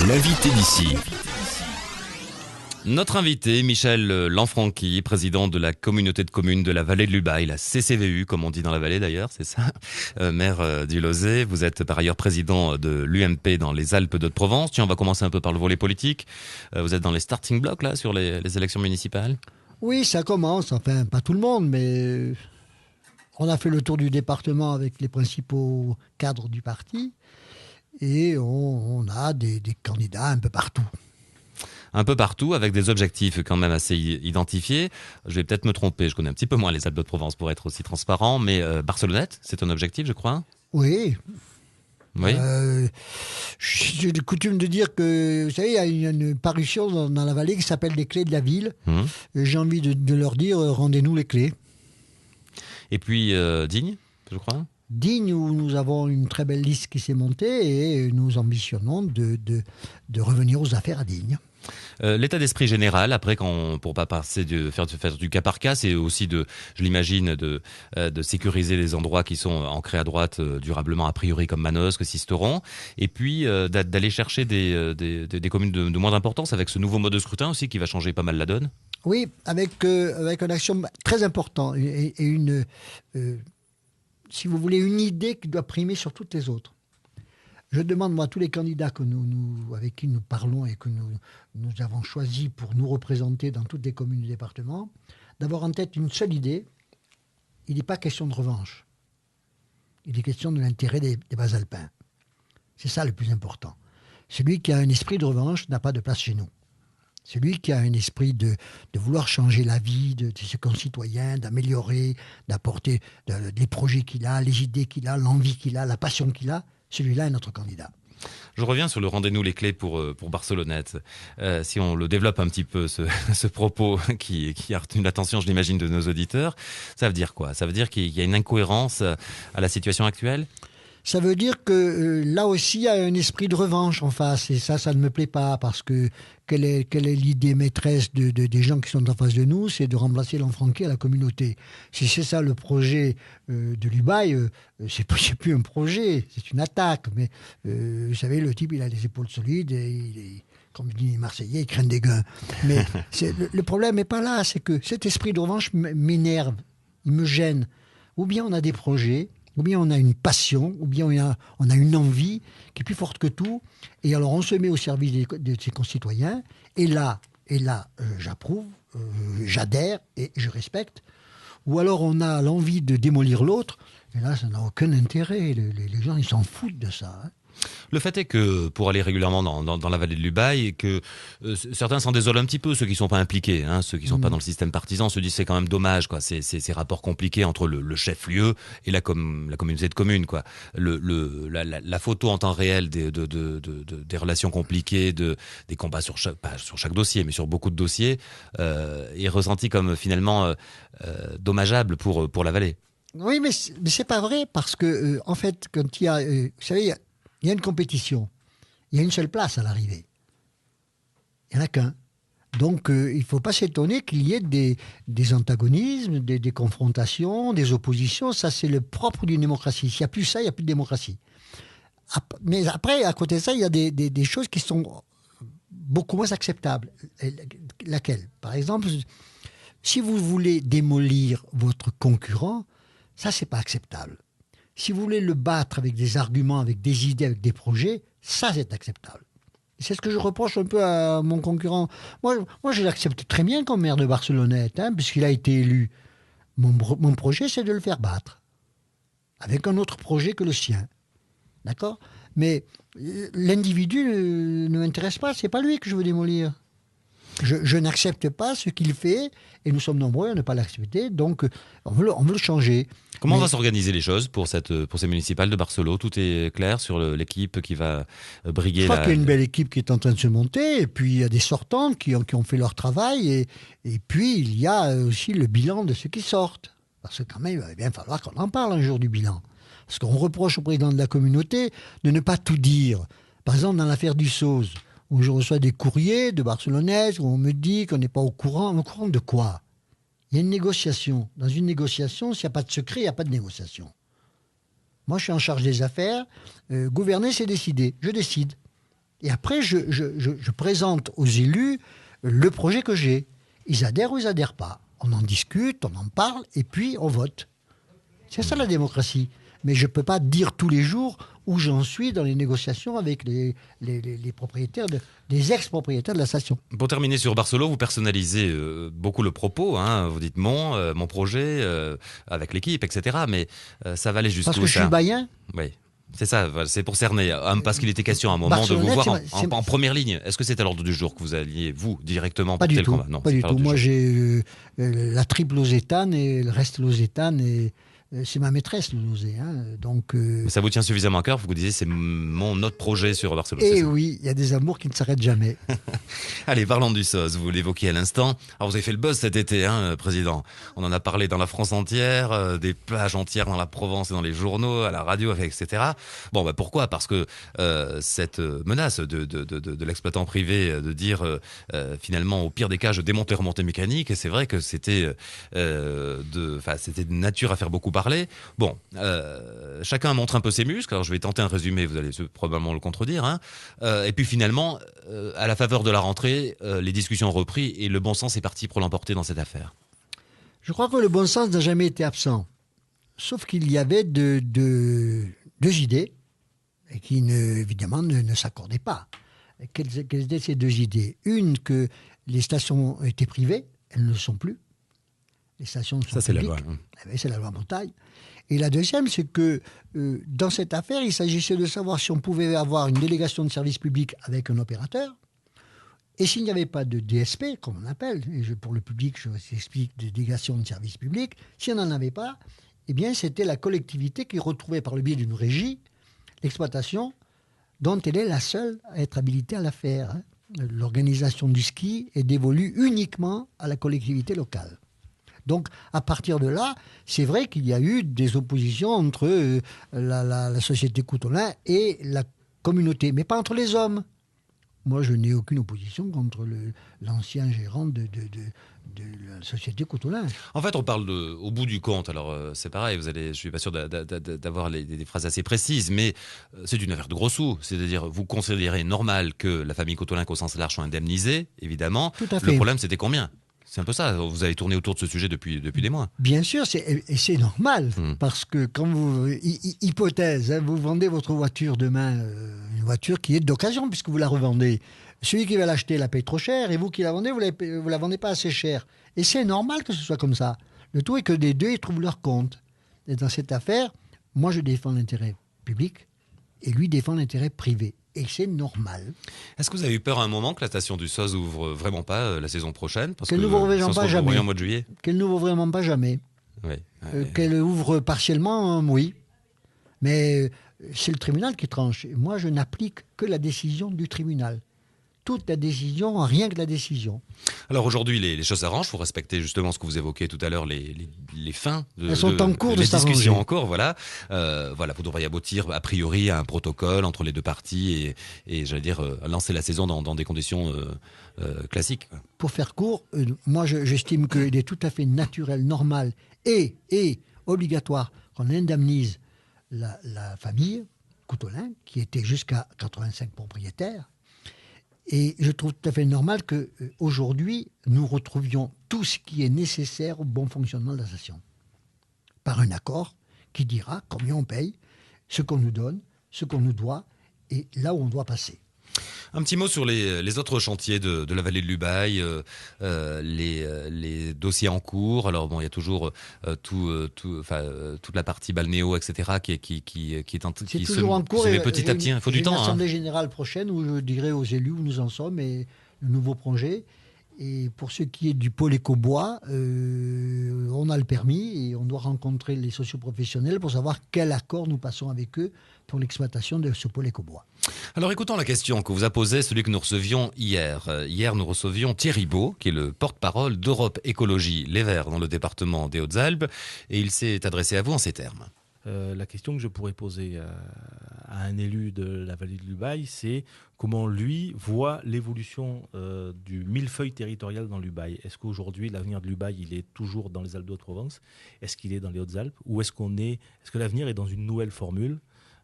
L'invité d'ici. Notre invité, Michel Lanfranchi, président de la communauté de communes de la vallée de l'Ubaye, la CCVU, comme on dit dans la vallée d'ailleurs, c'est ça, maire du Lozay. Vous êtes par ailleurs président de l'UMP dans les Alpes de Provence. Tiens, on va commencer un peu par le volet politique. Vous êtes dans les starting blocks là sur les élections municipales. Oui, ça commence, enfin pas tout le monde, mais on a fait le tour du département avec les principaux cadres du parti et on a des candidats un peu partout. Un peu partout, avec des objectifs quand même assez identifiés. Je vais peut-être me tromper, je connais un petit peu moins les Alpes de Provence pour être aussi transparent, mais Barcelonnette, c'est un objectif, je crois. Oui. Oui. J'ai coutume de dire que, vous savez, il y a une parution dans la vallée qui s'appelle Les clés de la ville. Et j'ai envie de leur dire, rendez-nous les clés. Et puis Digne, je crois. Digne, où nous avons une très belle liste qui s'est montée et nous ambitionnons de revenir aux affaires à Digne. L'état d'esprit général, après, pour pas passer faire du cas par cas, c'est aussi je l'imagine, de sécuriser les endroits qui sont ancrés à droite durablement, a priori comme Manosque, Sisteron, et puis d'aller chercher des communes de moins d'importance avec ce nouveau mode de scrutin aussi qui va changer pas mal la donne. Oui, avec une action très importante et une, si vous voulez, une idée qui doit primer sur toutes les autres. Je demande, moi, à tous les candidats avec qui nous parlons et que nous avons choisis pour nous représenter dans toutes les communes du département, d'avoir en tête une seule idée. Il n'est pas question de revanche. Il est question de l'intérêt des Basalpins. C'est ça le plus important. Celui qui a un esprit de revanche n'a pas de place chez nous. Celui qui a un esprit de vouloir changer la vie de ses concitoyens, d'améliorer, d'apporter les projets qu'il a, les idées qu'il a, l'envie qu'il a, la passion qu'il a, celui-là est notre candidat. Je reviens sur le rendez-nous les clés pour Barcelonnette. Si on le développe un petit peu, ce propos qui a retenu l'attention, je l'imagine, de nos auditeurs, ça veut dire quoi? Ça veut dire qu'il y a une incohérence à la situation actuelle? Ça veut dire que là aussi, il y a un esprit de revanche en face. Et ça ne me plaît pas parce que quelle est l'idée maîtresse des gens qui sont en face de nous? C'est de remplacer Lanfranchi à la communauté. Si c'est ça le projet de l'Ubaye, c'est plus un projet, c'est une attaque. Mais vous savez, le type, il a les épaules solides et il est, comme dit les Marseillais, il craint des gains. Mais le problème n'est pas là, c'est que cet esprit de revanche m'énerve, il me gêne. Ou bien on a des projets, ou bien on a une passion, ou bien on a une envie qui est plus forte que tout. Et alors on se met au service de ses concitoyens. Et là, j'approuve, j'adhère et je respecte. Ou alors on a l'envie de démolir l'autre. Et là, ça n'a aucun intérêt. Les gens, ils s'en foutent de ça. Hein. Le fait est que, pour aller régulièrement dans la vallée de l'Ubaye, que certains s'en désolent un petit peu, ceux qui ne sont pas impliqués, hein, ceux qui ne sont pas dans le système partisan, se disent c'est quand même dommage, quoi, ces rapports compliqués entre le chef-lieu et la communauté de communes, quoi. La photo en temps réel des relations compliquées, des combats pas sur chaque dossier, mais sur beaucoup de dossiers, est ressentie comme finalement dommageable pour la vallée. Oui, mais c'est pas vrai, parce que, en fait, quand il y a, vous savez, il y a une compétition. Il y a une seule place à l'arrivée. Il n'y en a qu'un. Donc, il ne faut pas s'étonner qu'il y ait des antagonismes, des confrontations, des oppositions. Ça, c'est le propre d'une démocratie. S'il n'y a plus ça, il n'y a plus de démocratie. Mais après, à côté de ça, il y a des choses qui sont beaucoup moins acceptables. Laquelle? Par exemple, si vous voulez démolir votre concurrent, ça, ce n'est pas acceptable. Si vous voulez le battre avec des arguments, avec des idées, avec des projets, ça, c'est acceptable. Et c'est ce que je reproche un peu à mon concurrent. Moi je l'accepte très bien comme maire de Barcelonnette, hein, puisqu'il a été élu. Mon projet, c'est de le faire battre, avec un autre projet que le sien. D'accord? Mais l'individu ne m'intéresse pas, c'est pas lui que je veux démolir. Je n'accepte pas ce qu'il fait, et nous sommes nombreux à ne pas l'accepter, donc on veut le changer. Comment va s'organiser les choses pour ces municipales de Barcelone? Tout est clair sur l'équipe qui va briguer. Je crois qu'il y a une belle équipe qui est en train de se monter, et puis il y a des sortants qui ont fait leur travail, et puis il y a aussi le bilan de ceux qui sortent. Parce que quand même, il va bien falloir qu'on en parle un jour du bilan. Parce qu'on reproche au président de la communauté de ne pas tout dire. Par exemple, dans l'affaire du Sauze, où je reçois des courriers de Barcelonnaises où on me dit qu'on n'est pas au courant. Au courant de quoi? Il y a une négociation. Dans une négociation, s'il n'y a pas de secret, il n'y a pas de négociation. Moi, je suis en charge des affaires. Gouverner, c'est décider. Je décide. Et après, je présente aux élus le projet que j'ai. Ils adhèrent ou ils adhèrent pas. On en discute, on en parle, et puis on vote. C'est ça la démocratie. Mais je ne peux pas dire tous les jours où j'en suis dans les négociations avec les propriétaires, les ex-propriétaires de la station. Pour terminer sur Barcelone, vous personnalisez beaucoup le propos. Hein. Vous dites mon projet, avec l'équipe, etc. Mais ça va aller jusqu'où, ça? Parce que je suis baïen. Oui. C'est ça, c'est pour cerner. Parce qu'il était question à un moment de vous voir en première ligne. Est-ce que c'est à l'ordre du jour que vous alliez, vous, directement porter le combat? Non, pas du tout. Moi, j'ai la triple lausétane et le reste lausétane. Et c'est ma maîtresse, le Lausée. Hein. Donc, ça vous tient suffisamment à cœur, vous disiez, c'est mon autre projet sur Barcelone. Et oui, il y a des amours qui ne s'arrêtent jamais. Allez, parlons du SOS, vous l'évoquiez à l'instant. Alors, vous avez fait le buzz cet été, hein, Président. On en a parlé dans la France entière, des pages entières dans la Provence et dans les journaux, à la radio, etc. Bon, pourquoi ? Parce que cette menace de l'exploitant privé de dire, finalement, au pire des cas, je démonte les remontées mécaniques, et c'est vrai que c'était de nature à faire beaucoup parler. Bon, chacun montre un peu ses muscles. Alors, je vais tenter un résumé, vous allez probablement le contredire. Hein. Et puis finalement, à la faveur de la rentrée, les discussions ont repris et le bon sens est parti pour l'emporter dans cette affaire. Je crois que le bon sens n'a jamais été absent. Sauf qu'il y avait deux idées qui, évidemment, ne s'accordaient pas. Quelles étaient ces deux idées ? Une, que les stations étaient privées, elles ne le sont plus. Les stations sont c'est publiques. La loi. C'est la loi montagne. Et la deuxième, c'est que dans cette affaire, il s'agissait de savoir si on pouvait avoir une délégation de service public avec un opérateur. Et s'il n'y avait pas de DSP, comme on appelle, et pour le public, je vous explique, de délégation de service public, si on n'en avait pas, eh bien, c'était la collectivité qui retrouvait par le biais d'une régie l'exploitation dont elle est la seule à être habilitée à la faire. Hein. L'organisation du ski est dévolue uniquement à la collectivité locale. Donc, à partir de là, c'est vrai qu'il y a eu des oppositions entre la société Coutolin et la communauté, mais pas entre les hommes. Moi, je n'ai aucune opposition contre l'ancien gérant de la société Coutolin. En fait, on parle au bout du compte. Alors, c'est pareil, je ne suis pas sûr d'avoir des phrases assez précises, mais c'est une affaire de gros sous. C'est-à-dire, vous considérez normal que la famille Coutolin, qu'au sens large, soit indemnisée, évidemment. Tout à fait. Le problème, c'était combien ? C'est un peu ça, vous avez tourné autour de ce sujet depuis des mois. Bien sûr, et c'est normal, parce que quand vous, hypothèse, hein, vous vendez votre voiture demain, une voiture qui est d'occasion puisque vous la revendez. Celui qui va l'acheter la paye trop cher, et vous qui la vendez, vous la vendez pas assez cher. Et c'est normal que ce soit comme ça. Le tout est que les deux, ils trouvent leur compte. Et dans cette affaire, moi je défends l'intérêt public, et lui défend l'intérêt privé. Et c'est normal. Est-ce que vous avez eu peur à un moment que la station du SOS ouvre vraiment pas la saison prochaine ? Qu'elle n'ouvre vraiment pas jamais. Au mois de juillet. Qu'elle n'ouvre vraiment pas jamais. Oui. Qu'elle ouvre partiellement, oui. Mais c'est le tribunal qui tranche. Moi, je n'applique que la décision du tribunal. Toute la décision, rien que la décision. Alors aujourd'hui, les choses s'arrangent. Vous respectez justement ce que vous évoquiez tout à l'heure, les fins Elles sont en cours de s'arranger. Les discussions encore, voilà. Vous devriez aboutir a priori à un protocole entre les deux parties et j'allais dire lancer la saison dans des conditions classiques. Pour faire court, moi j'estime qu'il est tout à fait naturel, normal et obligatoire qu'on indemnise la famille Coutolin, qui était jusqu'à 85 propriétaires. Et je trouve tout à fait normal qu'aujourd'hui, nous retrouvions tout ce qui est nécessaire au bon fonctionnement de la station. Par un accord qui dira combien on paye, ce qu'on nous donne, ce qu'on nous doit, et là où on doit passer. Un petit mot sur les autres chantiers de la vallée de l'Ubaye, les dossiers en cours. Alors bon, il y a toujours toute la partie balnéo, etc. qui est toujours en cours. Et petit à petit, il faut du temps. Une assemblée générale prochaine où je dirai aux élus où nous en sommes et le nouveau projet. Et pour ce qui est du pôle éco-bois, on a le permis et on doit rencontrer les socioprofessionnels pour savoir quel accord nous passons avec eux pour l'exploitation de ce pôle éco-bois. Alors écoutons la question que vous a posée celui que nous recevions hier. Hier, nous recevions Thierry Beau, qui est le porte-parole d'Europe Écologie Les Verts dans le département des Hautes-Alpes, et il s'est adressé à vous en ces termes. La question que je pourrais poser à un élu de la vallée de l'Ubaye, c'est comment lui voit l'évolution du millefeuille territorial dans l'Ubaye. Est-ce qu'aujourd'hui, l'avenir de l'Ubaye, il est toujours dans les Alpes de Haute-Provence ? Est-ce qu'il est dans les Hautes-Alpes ? Ou est-ce que l'avenir est dans une nouvelle formule ?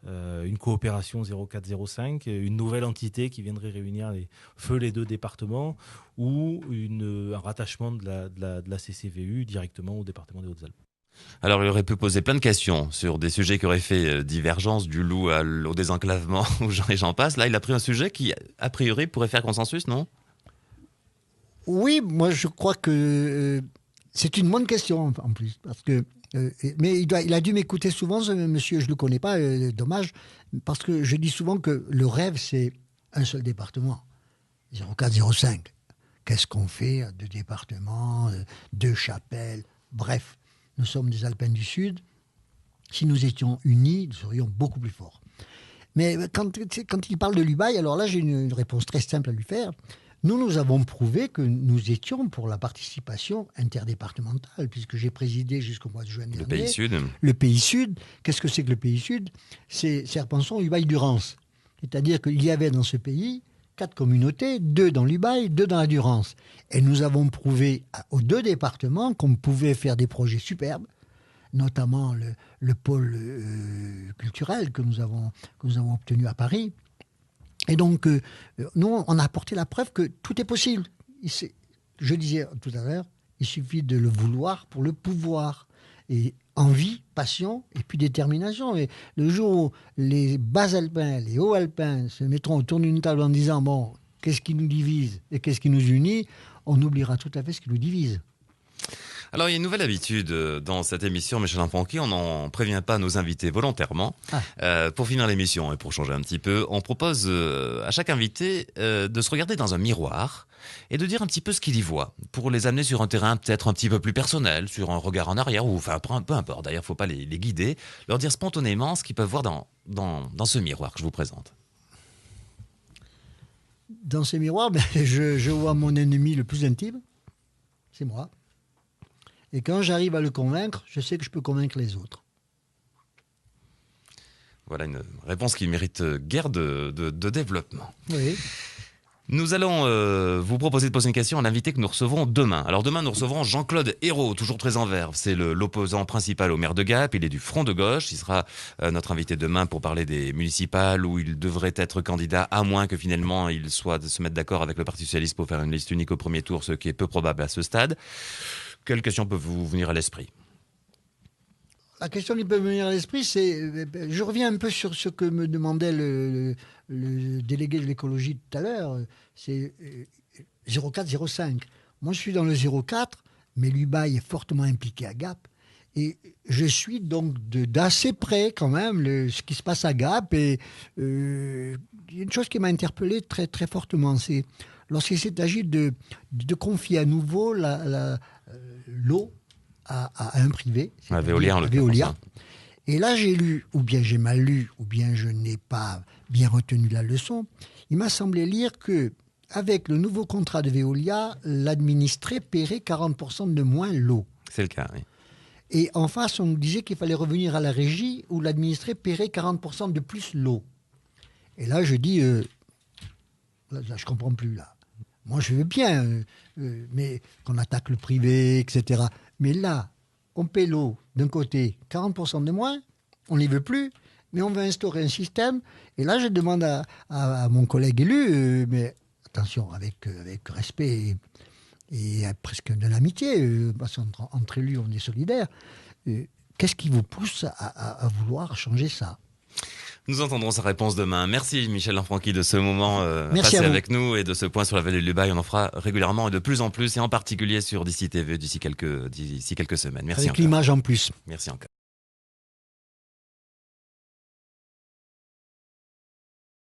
une coopération 0405, une nouvelle entité qui viendrait réunir les deux départements ou un rattachement de la CCVU directement au département des Hautes-Alpes. Alors, il aurait pu poser plein de questions sur des sujets qui auraient fait divergence, du loup au désenclavement, ou j'en passe. Là, il a pris un sujet qui, a priori, pourrait faire consensus, non ? Oui, moi je crois que c'est une bonne question en plus, parce que mais il a dû m'écouter souvent, ce monsieur, je ne le connais pas, dommage, parce que je dis souvent que le rêve, c'est un seul département, 0405. Qu'est-ce qu'on fait? Deux départements, deux chapelles, bref, nous sommes des Alpins du Sud. Si nous étions unis, nous serions beaucoup plus forts. Mais quand il parle de l'UBAI, alors là j'ai une réponse très simple à lui faire. Nous avons prouvé que nous étions pour la participation interdépartementale, puisque j'ai présidé jusqu'au mois de juin dernier. Le Pays Sud. Le Pays Sud. Qu'est-ce que c'est que le Pays Sud? C'est Serpenson, Ubaye, Durance. C'est-à-dire qu'il y avait dans ce pays 4 communautés, 2 dans l'Ubaye, 2 dans la Durance. Et nous avons prouvé aux 2 départements qu'on pouvait faire des projets superbes, notamment le pôle culturel que nous avons obtenu à Paris. Et donc, nous, on a apporté la preuve que tout est possible. Je disais tout à l'heure, il suffit de le vouloir pour le pouvoir. Et envie, passion et puis détermination. Et le jour où les bas alpins, les hauts alpins se mettront autour d'une table en disant « bon, qu'est-ce qui nous divise et qu'est-ce qui nous unit ?» on oubliera tout à fait ce qui nous divise. Alors, il y a une nouvelle habitude dans cette émission, Michel Lanfranchi, on n'en prévient pas nos invités volontairement. Pour finir l'émission et pour changer un petit peu, on propose à chaque invité de se regarder dans un miroir et de dire un petit peu ce qu'il y voit, pour les amener sur un terrain peut-être un petit peu plus personnel, sur un regard en arrière, ou enfin peu importe, d'ailleurs, il ne faut pas les guider, leur dire spontanément ce qu'ils peuvent voir dans ce miroir que je vous présente. Dans ce miroir, je vois mon ennemi le plus intime, c'est moi. Et quand j'arrive à le convaincre, je sais que je peux convaincre les autres. Voilà une réponse qui mérite guère de développement. Oui. Nous allons vous proposer de poser une question à l'invité que nous recevrons demain. Alors demain, nous recevrons Jean-Claude Hérault, toujours très en verve. C'est l'opposant principal au maire de Gap. Il est du Front de gauche. Il sera notre invité demain pour parler des municipales où il devrait être candidat, à moins que finalement il soit de se mettre d'accord avec le Parti socialiste pour faire une liste unique au premier tour, ce qui est peu probable à ce stade. Quelles questions peuvent vous venir à l'esprit ? La question qui peut me venir à l'esprit, c'est... Je reviens un peu sur ce que me demandait le délégué de l'écologie tout à l'heure. C'est 04-05. Moi, je suis dans le 04, mais l'UBAI est fortement impliqué à Gap. Et je suis donc d'assez près, quand même, ce qui se passe à Gap. Et il y a une chose qui m'a interpellé très, très fortement, c'est lorsqu'il s'est agi de confier à nouveau l'eau à un privé. À Veolia, en l'occurrence. Et là, j'ai lu, ou bien j'ai mal lu, ou bien je n'ai pas bien retenu la leçon. Il m'a semblé lire que avec le nouveau contrat de Veolia, l'administré paierait 40% de moins l'eau. C'est le cas, oui. Et en face, on nous disait qu'il fallait revenir à la régie où l'administré paierait 40% de plus l'eau. Et là, je dis, là, je comprends plus, là. Moi, je veux bien, mais qu'on attaque le privé, etc. Mais là, on paie l'eau d'un côté 40% de moins, on ne les veut plus, mais on veut instaurer un système. Et là, je demande à mon collègue élu, mais attention, avec respect et presque de l'amitié, parce qu'entre élus, on est solidaires, qu'est-ce qui vous pousse à vouloir changer ça ? Nous entendrons sa réponse demain. Merci Michel Lanfranchi de ce moment passé avec nous et de ce point sur la vallée de l'Ubaye. On en fera régulièrement et de plus en plus, et en particulier sur d'ici TV d'ici quelques semaines. Merci avec encore. L'image en plus. Merci encore.